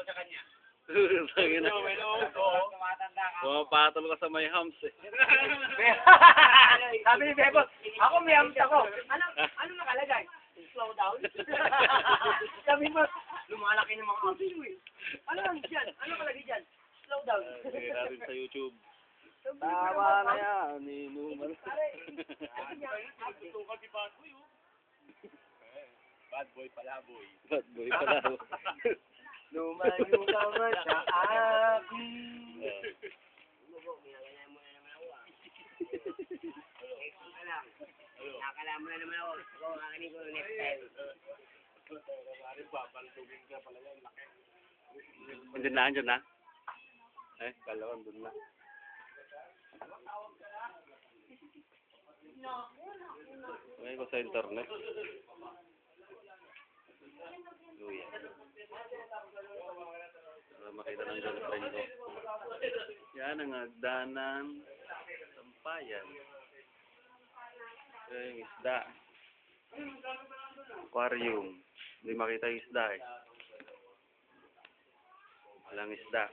sa kanya. Tangina. Pumapatol ka sa may hams eh. Sabi ni Bebot, ako may hams ako. Ano nakalagay? Slow down. Sabi mo, lumalaki ng mga hams eh. Ano lang dyan? Ano nakalagay dyan? Slow down. Kaya rin sa YouTube. Tama na yan. Inuman. Bad boy pala, boy. Bad boy pala. Lumayo ka man sa akin. Nakakala mo na naman ako. Ako, kakanin ko next time. Andyan na. Eh, kala ko andun na. Okay ko sa internet. Luya. Para makita ng girlfriend ko. Yan ang agdanan. Sampayan. Ito yung isda. Aquarium. Hindi makita yung isda eh. Walang isda.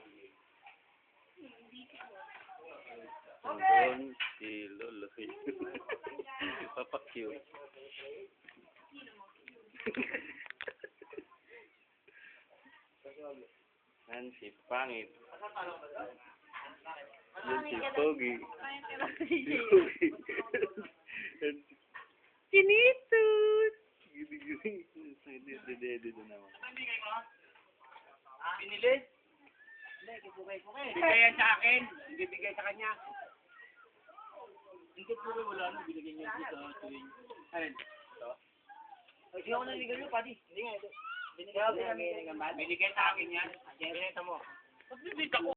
Nandun si Lolo. Papa cute. Yan si Pangit. Yan si Pogi. Sinitut! Dede na naman. Pinili? Hindi, kipukay-pukay. Bigay yan sa akin. Hindi bigay sa kanya. Hindi pukay, wala na. Binigyan niya sa tuwing. Ayun. Ito? Hindi ako naligal nyo, Padi. Hindi nga ito. Binigay sa akin yan. Binigay sa akin yan. Binigay sa mo. Pag-bibig ako.